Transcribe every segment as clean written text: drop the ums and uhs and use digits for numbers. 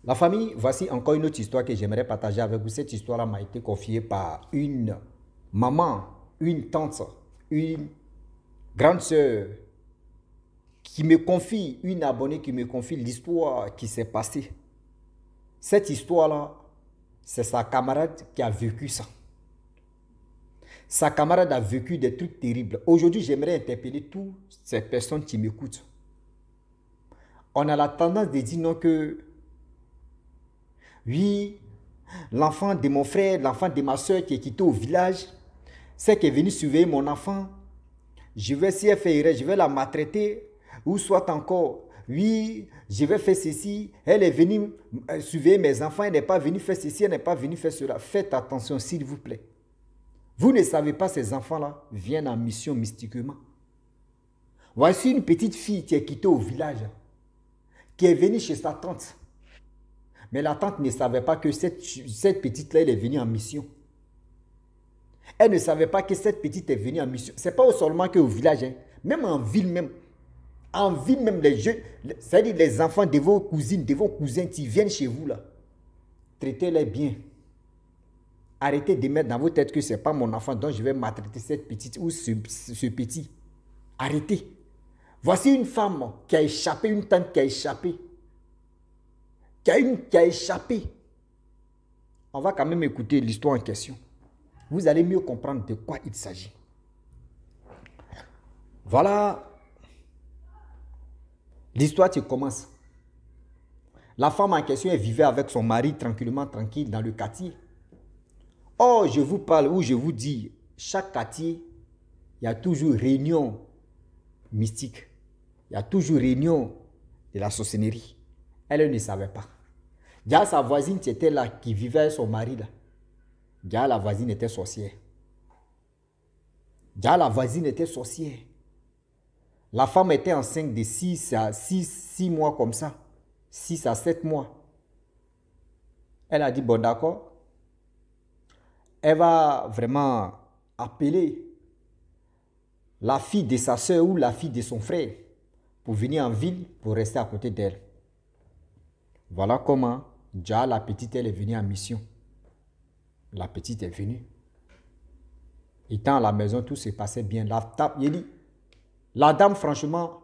La famille, voici encore une autre histoire que j'aimerais partager avec vous. Cette histoire-là m'a été confiée par une maman, une tante, une grande sœur qui me confie, une abonnée qui me confie l'histoire qui s'est passée. Cette histoire-là, c'est sa camarade qui a vécu ça. Sa camarade a vécu des trucs terribles. Aujourd'hui, j'aimerais interpeller toutes ces personnes qui m'écoutent. On a la tendance de dire non que oui, l'enfant de mon frère, l'enfant de ma soeur qui est quitté au village, c'est qui est venu surveiller mon enfant. Je vais, si elle fait erreur, je vais la maltraiter. Ou soit encore, oui, je vais faire ceci. Elle est venue surveiller mes enfants, elle n'est pas venue faire ceci, elle n'est pas venue faire cela. Faites attention, s'il vous plaît. Vous ne savez pas, ces enfants-là viennent en mission mystiquement. Voici une petite fille qui est quittée au village, qui est venue chez sa tante. Mais la tante ne savait pas que cette petite-là, elle est venue en mission. Elle ne savait pas que cette petite est venue en mission. Ce n'est pas seulement qu'au village, hein. Même en ville même. En ville même, les jeunes, c'est-à-dire les enfants de vos cousines, de vos cousins qui viennent chez vous là. Traitez-les bien. Arrêtez de mettre dans vos têtes que ce n'est pas mon enfant dont je vais maltraiter cette petite ou ce petit. Arrêtez. Voici une femme qui a échappé, une tante qui a échappé. Qui a échappé. On va quand même écouter l'histoire en question. Vous allez mieux comprendre de quoi il s'agit. Voilà. L'histoire qui commence. La femme en question, elle vivait avec son mari tranquillement, tranquille dans le quartier. Oh, je vous parle ou je vous dis, chaque quartier, il y a toujours réunion mystique. Il y a toujours réunion de la sorcellerie. Elle ne savait pas. Il y a sa voisine qui était là, qui vivait avec son mari là. Il y a la voisine était sorcière. Il y a la voisine était sorcière. La femme était enceinte de 6 mois comme ça. 6 à 7 mois. Elle a dit, bon d'accord. Elle va vraiment appeler la fille de sa soeur ou la fille de son frère pour venir en ville pour rester à côté d'elle. Voilà comment déjà la petite, elle est venue en mission. La petite est venue. Étant à la maison, tout se passait bien. La dame, franchement,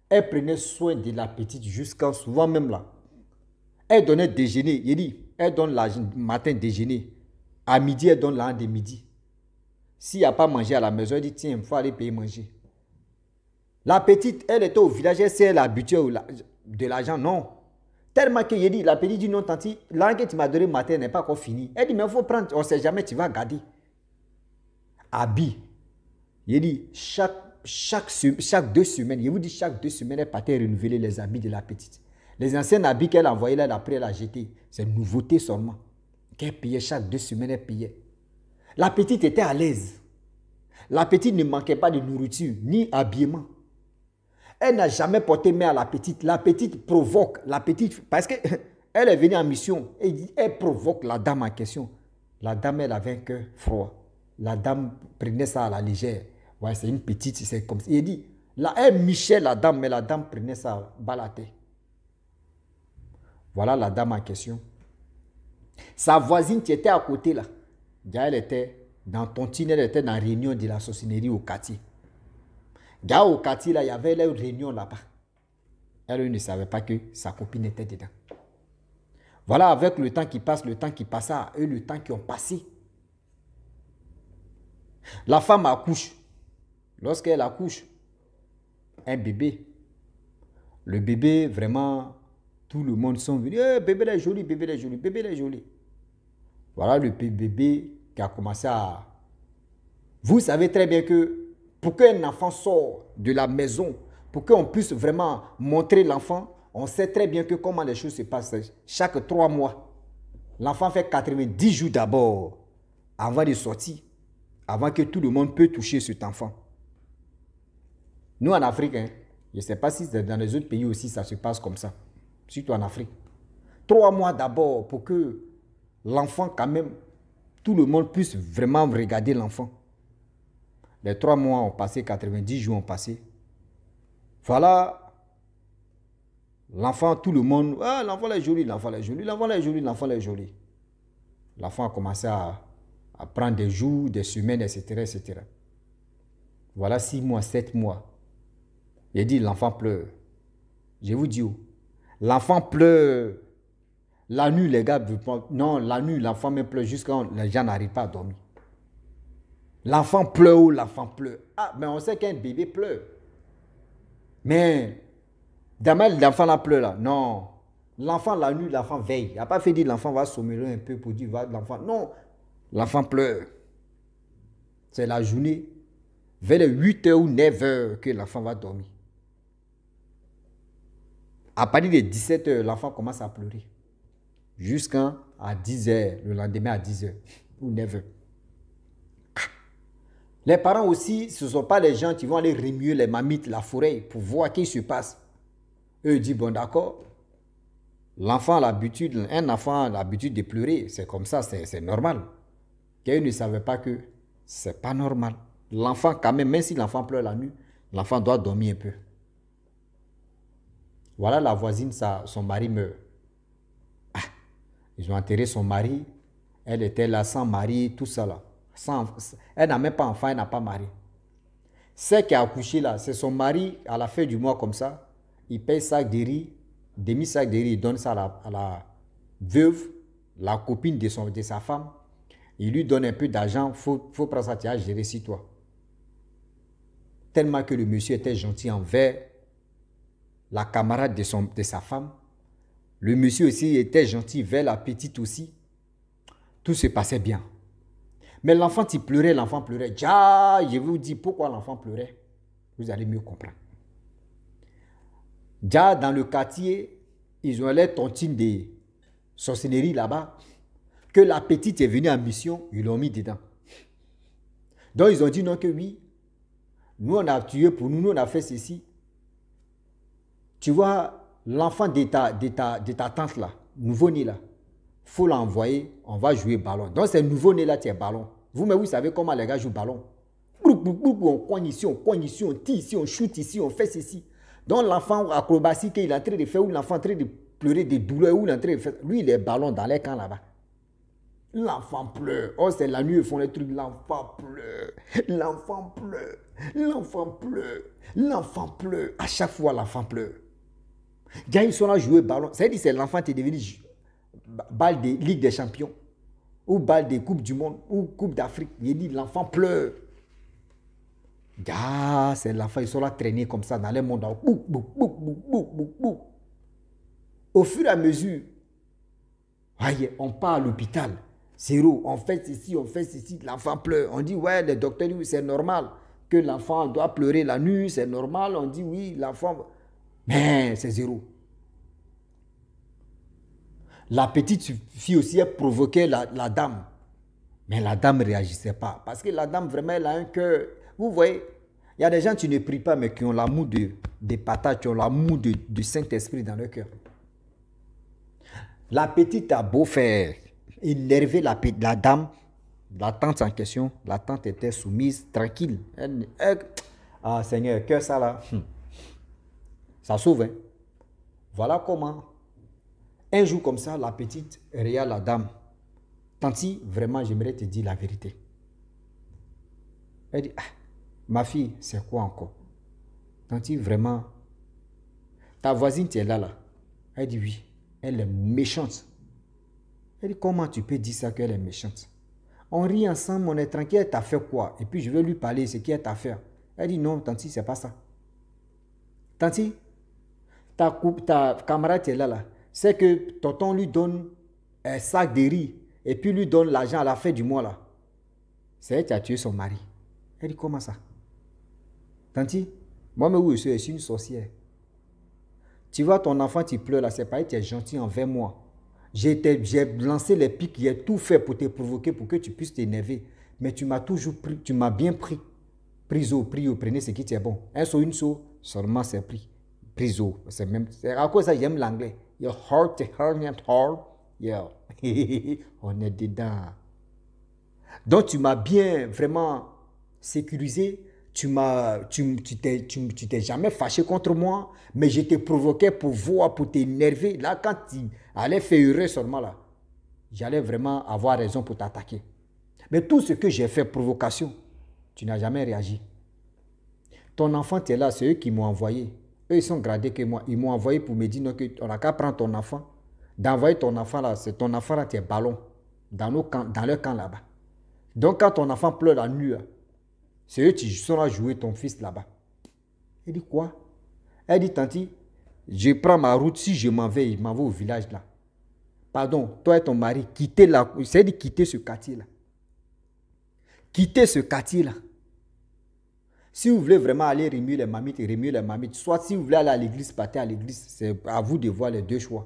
elle prenait soin de la petite jusqu'à souvent même là. Elle donnait déjeuner. Elle donne le matin déjeuner. À midi, elle donne l'argent de midi. S'il n'y a pas mangé à la maison, elle dit, tiens, il faut aller payer manger. La petite, elle était au village, elle s'est habituée de l'argent, non. Tellement que la petite dit, non, tanti, l'argent que tu m'as donné le matin n'est pas encore fini. Elle dit, mais il faut prendre, on ne sait jamais, tu vas garder. Habit. Chaque 2 semaines, je vous dis, chaque 2 semaines, elle partait renouveler les habits de la petite. Les anciens habits qu'elle envoyait là, après, elle a jeté. C'est une nouveauté seulement. Qu'elle payait chaque 2 semaines, elle payait. La petite était à l'aise. La petite ne manquait pas de nourriture, ni habillement. Elle n'a jamais porté main à la petite. La petite provoque, parce qu'elle est venue en mission, elle provoque la dame en question. La dame, elle avait un cœur froid. La dame prenait ça à la légère. Ouais, c'est une petite, c'est comme ça. Il dit, là, elle michait la dame, mais la dame prenait ça bas la tête. Voilà la dame en question. Sa voisine qui était à côté là, elle était dans Tontine, elle était dans la réunion de la sorcellerie au quartier. Au quartier là, il y avait une réunion là-bas. Elle ne savait pas que sa copine était dedans. Voilà, avec le temps qui passe, le temps qui passa, et le temps qui ont passé. La femme accouche. Lorsqu'elle accouche, un bébé. Le bébé, vraiment, tout le monde sont venus. Eh, bébé est joli, bébé est joli, bébé est joli. Voilà le bébé qui a commencé à... Vous savez très bien que pour qu'un enfant sorte de la maison, pour qu'on puisse vraiment montrer l'enfant, on sait très bien que comment les choses se passent. Chaque 3 mois, l'enfant fait 90 jours d'abord avant de sortir, avant que tout le monde puisse toucher cet enfant. Nous en Afrique, hein, je ne sais pas si dans les autres pays aussi ça se passe comme ça, surtout en Afrique. 3 mois d'abord pour que l'enfant quand même, tout le monde puisse vraiment regarder l'enfant. Les 3 mois ont passé, 90 jours ont passé. Voilà L'enfant, tout le monde, ah, l'enfant est joli, l'enfant est joli, l'enfant est joli, l'enfant est joli. L'enfant a commencé à prendre des jours, des semaines, etc., etc. Voilà 6 mois, 7 mois. Il dit, l'enfant pleure. Je vous dis où? L'enfant pleure. La nuit, les gars, non, la nuit, l'enfant même pleure jusqu'à les gens n'arrivent pas à dormir. L'enfant pleure ou l'enfant pleure. Ah, mais on sait qu'un bébé pleure. Mais, demain, l'enfant là pleure là. Non. L'enfant, la nuit, l'enfant veille. Il n'a pas fait dire l'enfant va sommeiller un peu pour dire l'enfant. Non. L'enfant pleure. C'est la journée, vers les 8 h ou 9 h que l'enfant va dormir. À partir de 17 h, l'enfant commence à pleurer. Jusqu'à 10 h, le lendemain à 10 h ou 9 h. Les parents aussi, ce ne sont pas les gens qui vont aller remuer les mamites, la forêt, pour voir ce qui se passe. Eux disent, bon d'accord, l'enfant a l'habitude, un enfant a l'habitude de pleurer, c'est comme ça, c'est normal. Qu'eux ne savaient pas que c'est pas normal. L'enfant, quand même si l'enfant pleure la nuit, l'enfant doit dormir un peu. Voilà la voisine, son mari meurt. Ah, ils ont enterré son mari, elle était là sans mari, tout ça là. Elle n'a même pas enfant, elle n'a pas mari. Celle qui a accouché là, c'est son mari à la fin du mois comme ça. Il paye sac de riz, demi-sac de riz, il donne ça à la veuve, la copine de sa femme. Il lui donne un peu d'argent, il faut prendre ça, tu as géré si toi. Tellement que le monsieur était gentil envers la camarade de sa femme. Le monsieur aussi était gentil vers la petite aussi. Tout se passait bien. Mais l'enfant, il pleurait, l'enfant pleurait. Déjà, je vous dis pourquoi l'enfant pleurait. Vous allez mieux comprendre. Déjà, dans le quartier, ils ont les tontines de sorcellerie là-bas. Que la petite est venue en mission, ils l'ont mis dedans. Donc, ils ont dit non que oui. Nous, on a tué pour nous, on a fait ceci. Tu vois, l'enfant de ta tante là, nouveau-né là, il faut l'envoyer, on va jouer ballon. Donc, c'est nouveau-né là, tu es ballon. Vous-même, vous savez comment les gars jouent ballon. On cogne ici, on tire ici, on shoot ici, on fait ceci. Donc, l'enfant acrobatie qu'il est en train de faire, ou l'enfant en train de pleurer de douleur, ou il est en train de faire. Lui, il est ballon dans les camps là-bas. L'enfant pleure. Oh, c'est la nuit, ils font les trucs. L'enfant pleure. L'enfant pleure. L'enfant pleure. L'enfant pleure. À chaque fois, l'enfant pleure. Quand ils sont là jouer ballon, ça veut dire que c'est l'enfant qui est devenu balle de Ligue des Champions, ou balle de Coupe du Monde, ou Coupe d'Afrique. Il dit l'enfant pleure. Ah, c'est l'enfant, ils sont là traînés comme ça dans les mondes. Au fur et à mesure, on part à l'hôpital. Zéro, on fait ceci, l'enfant pleure. On dit, ouais, le docteur dit, c'est normal que l'enfant doit pleurer la nuit, c'est normal. On dit, oui, l'enfant... Mais c'est zéro. La petite fille aussi, elle provoquait la dame. Mais la dame ne réagissait pas. Parce que la dame, vraiment, elle a un cœur. Vous voyez, il y a des gens qui ne prient pas, mais qui ont l'amour des patates, qui ont l'amour du Saint-Esprit dans leur cœur. La petite a beau faire énerver la dame, la tante en question, la tante était soumise, tranquille. Ah Seigneur, que ça là, ça sauve. Hein? Voilà comment, un jour comme ça, la petite regarde la dame. Tanti, vraiment, j'aimerais te dire la vérité. Elle dit, ah, ma fille, c'est quoi encore? Tanti, vraiment, ta voisine, tu es là. Elle dit, oui, elle est méchante. Elle dit, comment tu peux dire ça qu'elle est méchante? On rit ensemble, on est tranquille, elle t'a fait quoi? Et puis je vais lui parler, ce qu'elle t'a fait. Elle dit, non, Tanti, c'est pas ça. Tanti, ta camarade est là. C'est que tonton lui donne un sac de riz et puis lui donne l'argent à la fin du mois là. C'est elle qui a tué son mari. Elle dit, comment ça? Tanti, moi-même, oui, je suis une sorcière. Tu vois, ton enfant, tu pleures là, c'est pas, tu es gentil envers moi. J'ai lancé les pics, j'ai tout fait pour te provoquer, pour que tu puisses t'énerver. Mais tu m'as toujours pris, tu m'as bien pris. Prise au, prenez ce qui est bon. Un saut, une saut, seulement c'est pris. Prise au, c'est même, à cause ça, j'aime l'anglais. Your heart, yeah. On est dedans. Donc tu m'as bien, vraiment sécurisé. tu t'es jamais fâché contre moi, mais je te provoquais pour voir, pour t'énerver. Là, quand tu allais faire erreur seulement là, j'allais vraiment avoir raison pour t'attaquer. Mais tout ce que j'ai fait, provocation, tu n'as jamais réagi. Ton enfant, tu es là, c'est eux qui m'ont envoyé. Eux, ils sont gradés que moi. Ils m'ont envoyé pour me dire non, on n'a qu'à prendre ton enfant. D'envoyer ton enfant là, c'est ton enfant là, tu es ballon. Dans leur camp là-bas. Donc, quand ton enfant pleure la nuit, c'est eux qui sont là jouer ton fils là-bas. Elle dit quoi? Elle dit, tanti, je prends ma route, si je m'en vais au village là. Pardon, toi et ton mari, quittez la... C'est dit quitter ce quartier là. Quittez ce quartier là. Si vous voulez vraiment aller remuer les mamites. Soit si vous voulez aller à l'église, partez à l'église. C'est à vous de voir les deux choix.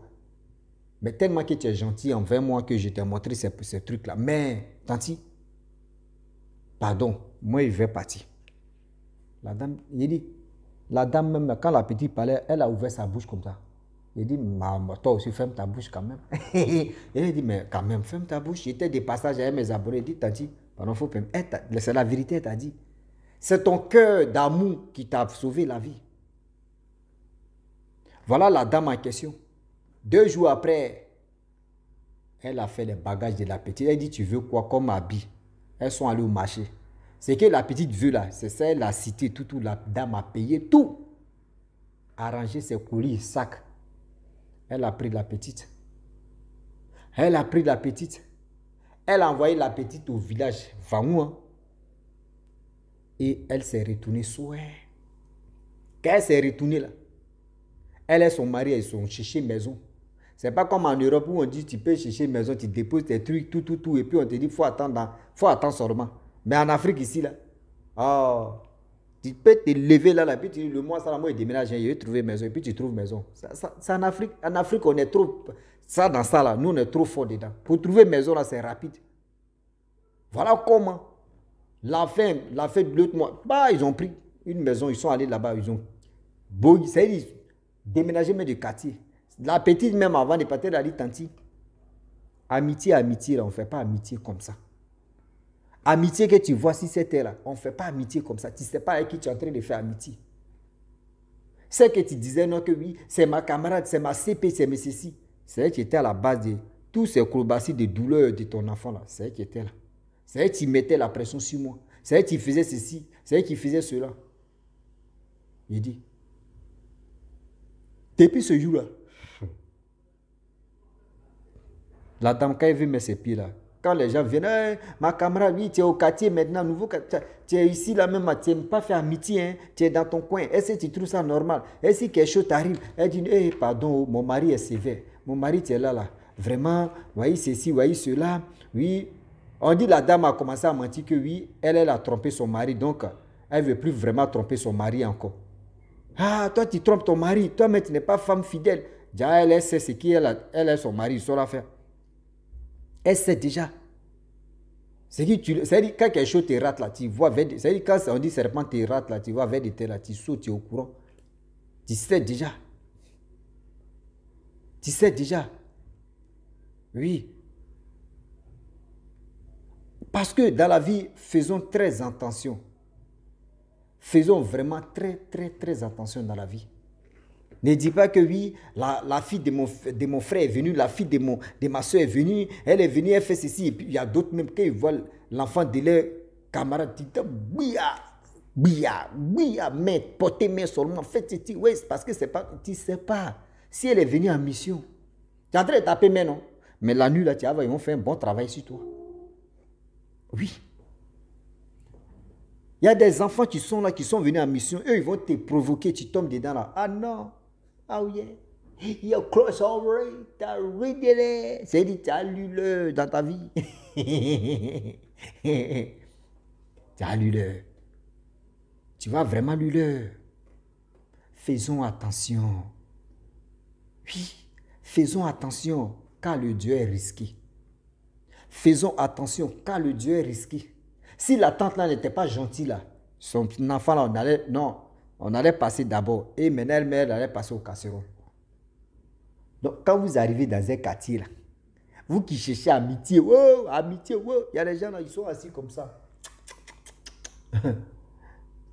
Mais tellement que tu es gentil envers moi que je t'ai montré ces trucs-là. Mais, tanti, pardon, moi je vais partir. La dame, il dit, la dame même, quand la petite parlait, elle a ouvert sa bouche comme ça. Il dit, toi aussi, ferme ta bouche quand même. Elle dit, mais quand même, ferme ta bouche. J'étais des passages avec mes abonnés. Il dit, tanti, pardon, faut fermer. C'est la vérité, elle t'a dit. C'est ton cœur d'amour qui t'a sauvé la vie. Voilà la dame en question. 2 jours après, elle a fait les bagages de la petite. Elle dit, tu veux quoi comme habit? Elles sont allées au marché. Ce que la petite veut là, c'est ça, elle a cité tout. La dame a payé tout. Arrangé ses colis, sacs. Elle a pris la petite. Elle a envoyé la petite au village. Vanou, hein? Et elle s'est retournée soir. Quand elle s'est retournée là, elle et son mari, ils sont cherchés maison. C'est pas comme en Europe où on dit tu peux chercher maison, tu déposes tes trucs, tout, et puis on te dit faut attendre seulement. Mais en Afrique ici là, oh, tu peux te lever là, puis tu dis le mois ça là, moi je déménage, je vais trouver maison, et puis tu trouves maison. Ça en Afrique. En Afrique, on est trop, ça dans ça là, nous on est trop fort dedans. Pour trouver maison là, c'est rapide. Voilà comment. La fin de l'autre mois, bah, ils ont pris une maison, ils sont allés là-bas, ils ont déménagé mais de quartier. La petite même avant de partir, elle a dit, tanti, amitié, là, on ne fait pas amitié comme ça. Amitié que tu vois si c'était là, on ne fait pas amitié comme ça. Tu ne sais pas avec qui tu es en train de faire amitié. C'est que tu disais non que oui, c'est ma camarade, c'est ma CP, c'est mes ceci. C'est elle qui était à la base de tous ces acrobaties de douleur de ton enfant là. C'est elle qui était là. C'est elle qui mettait la pression sur moi. C'est elle qui faisait ceci. C'est elle qui faisait cela. Il dit, depuis ce jour-là, la dame, quand elle veut mettre ses pieds là, quand les gens viennent, hey, ma camarade, oui, tu es au quartier maintenant, nouveau, tu es ici là même, tu n'aimes pas faire amitié, hein, tu es dans ton coin, est-ce que tu trouves ça normal? Est-ce que quelque chose t'arrive? Elle dit, hey, pardon, mon mari est sévère, mon mari, tu es là, vraiment, voyez ceci, voyez cela, oui. On dit la dame a commencé à mentir que oui, elle a trompé son mari, donc elle ne veut plus vraiment tromper son mari encore. Ah, toi tu trompes ton mari, toi mais tu n'es pas femme fidèle. Déjà, elle sait ce qu'elle est son mari, il saura faire. Elle sait déjà. C'est-à-dire quand quelque chose te rate là, tu vois, c'est-à-dire quand on dit serpent te rate là, tu vois vers des terres là, tu sautes, tu es au courant. Tu sais déjà. Tu sais déjà. Oui. Parce que dans la vie, faisons très attention. Faisons vraiment très attention dans la vie. Ne dis pas que oui, la fille de mon frère est venue, la fille de ma soeur est venue, elle est venue, elle fait ceci. Et puis il y a d'autres même qui voient l'enfant de leur camarade, ils disent, mais portez main seulement, faites ceci. Oui, parce que c'est pas, tu ne sais pas. Si elle est venue en mission, tu es en train de taper main, non? Mais la nuit, là, tu vois, ils vont faire un bon travail sur toi. Oui. Il y a des enfants qui sont là, qui sont venus en mission. Eux, ils vont te provoquer, tu tombes dedans là. Ah non. Oh yeah. You're close already. T'as read it. C'est dit, tu as lu le dans ta vie. Tu as lu le. Tu vas vraiment lu le. Faisons attention. Oui. Faisons attention, car le Dieu est risqué. Faisons attention, car le Dieu est risqué. Si la tante là n'était pas gentille là, son enfant là, on allait passer d'abord. Et maintenant, elle allait passer au casserole. Donc, quand vous arrivez dans un quartier là, vous qui cherchez amitié, il y a des gens là, ils sont assis comme ça.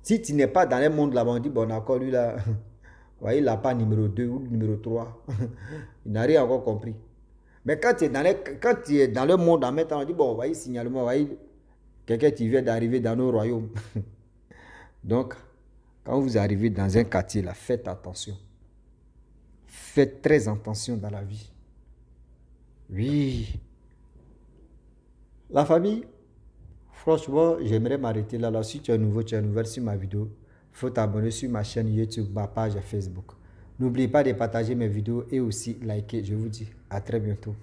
Si tu n'es pas dans le monde là-bas, on dit, bon, d'accord, lui là, voyez, il n'a pas numéro 2 ou numéro 3. Il n'a rien encore compris. Mais quand tu es dans le monde en même temps, on dit, bon, voyez, signalement, voyez, quelqu'un qui vient d'arriver dans nos royaumes. Donc, quand vous arrivez dans un quartier, là, faites attention. Faites très attention dans la vie. Oui. La famille, franchement, j'aimerais m'arrêter là. Si tu es nouveau, tu es nouvelle sur ma vidéo, il faut t'abonner sur ma chaîne YouTube, ma page Facebook. N'oubliez pas de partager mes vidéos et aussi liker. Je vous dis à très bientôt.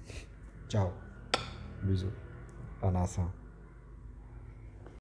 Ciao. Bisous. En ensemble.